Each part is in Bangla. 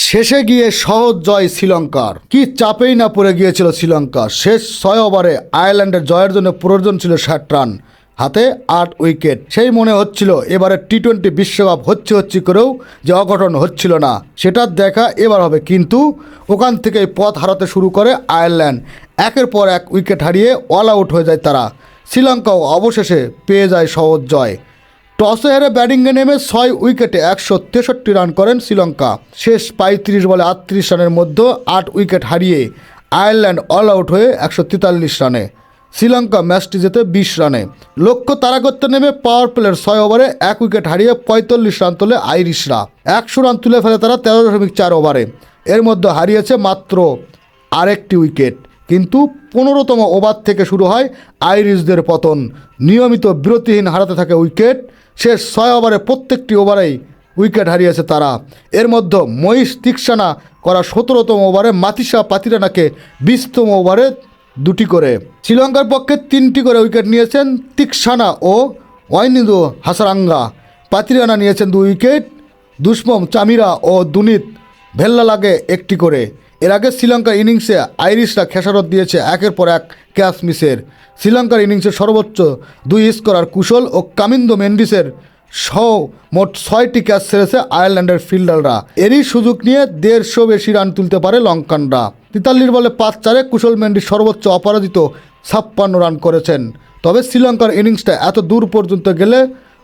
শেষে গিয়ে সহজ জয় শ্রীলঙ্কার। কি চাপেই না পড়ে গিয়েছিল শ্রীলঙ্কা। শেষ 6 ওভারে আয়ারল্যান্ডের জয়ের জন্য প্রয়োজন ছিল 60 রান, হাতে 8 উইকেট। সেই মনে হচ্ছিল এবারে টি-20 বিশ্বকাপ হচ্ছে করেও যে অঘটন হচ্ছিল না, সেটা দেখা এবার হবে। কিন্তু ওখান থেকেই পথ হারাতে শুরু করে আয়ারল্যান্ড। একের পর এক উইকেট হারিয়ে অল আউট হয়ে যায় তারা। শ্রীলঙ্কাও অবশেষে পেয়ে যায় সহজ জয়। টসে হেরে ব্যাটিংয়ে নেমে 6 উইকেটে 163 রান করেন শ্রীলঙ্কা। শেষ 35 বলে 38 রানের মধ্যে 8 উইকেট হারিয়ে আয়ারল্যান্ড অল আউট হয়ে 143 রানে। শ্রীলঙ্কা ম্যাচটি জেতে 20 রানে। লক্ষ্য তাড়া করতে নেমে পাওয়ার প্লের 6 ওভারে 1 উইকেট হারিয়ে 45 রান তোলে আইরিশরা। 100 রান তুলে ফেলে তারা 13.4 ওভারে। এর মধ্যে হারিয়েছে মাত্র আরেকটি উইকেট। কিন্তু 15তম ওভার থেকে শুরু হয় আইরিশদের পতন। নিয়মিত বিরতিহীন হারাতে থাকে উইকেট। শেষ 6 ওভারে প্রত্যেকটি ওভারেই উইকেট হারিয়েছে তারা। এর মধ্যে মহিষ তিক্সানা করা 17তম ওভারে মাতিসা পাতিরানাকে 20তম ওভারে 2টি করে। শ্রীলঙ্কার পক্ষে 3টি করে উইকেট নিয়েছেন তিক্সানা ও ওয়াইনিদু হাসারাঙ্গা। পাতিরানা নিয়েছেন 2 উইকেট। দুষ্মম চামিরা ও দুনিত ভেল্লালাগে 1টি করে। এর আগে শ্রীলঙ্কার ইনিংসে আইরিশরা খেসারত দিয়েছে একের পর এক ক্যাচ মিসের। শ্রীলঙ্কার ইনিংসে সর্বোচ্চ 2 স্কোরার কুশল ও কামিন্দো মেন্ডিসের সহ মোট 6টি ক্যাচ ছেড়েছে আয়ারল্যান্ডের ফিল্ডাররা। এরই সুযোগ নিয়ে 150 বেশি রান তুলতে পারে লঙ্কানরা। 43 বলে 5-4-এ কুশল মেন্ডিস সর্বোচ্চ অপরাজিত 56 রান করেছেন। তবে শ্রীলঙ্কার ইনিংসটা এত দূর পর্যন্ত গেলে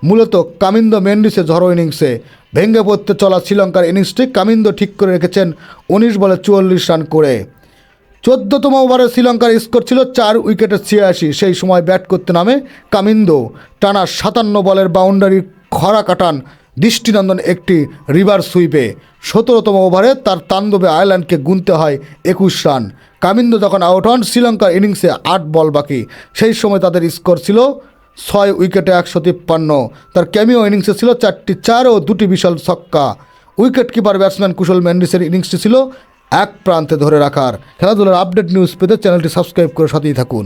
মূলত কামিন্দো মেন্ডিসের ঝড়ো ইনিংসে। ভেঙে পড়তে চলা শ্রীলঙ্কার ইনিংসটি কামিন্দো ঠিক করে রেখেছেন 19 বলে 44 রান করে। 14তম ওভারে শ্রীলঙ্কার স্কোর ছিল 4 উইকেটে 86। সেই সময় ব্যাট করতে নামে কামিন্দো। টানা 57 বলের বাউন্ডারি খরা কাটান দৃষ্টিনন্দন একটি রিভার সুইপে। 17তম ওভারে তার তাণ্ডবে আয়ারল্যান্ডকে গুনতে হয় 21 রান। কামিন্দো যখন আউট হন শ্রীলঙ্কার ইনিংসে 8 বল বাকি। সেই সময় তাদের স্কোর ছিল 6 উইকেটে 153। তার ক্যামিও ইনিংসে ছিল 4টি 4 ও 2টি বিশাল ছক্কা। উইকেট কিপার ব্যাটসম্যান কুশল মেন্ডিসের ইনিংসটি ছিল এক প্রান্তে ধরে রাখার। খেলাধুলার আপডেট নিউজ পেতে চ্যানেলটি সাবস্ক্রাইব করে সাথেই থাকুন।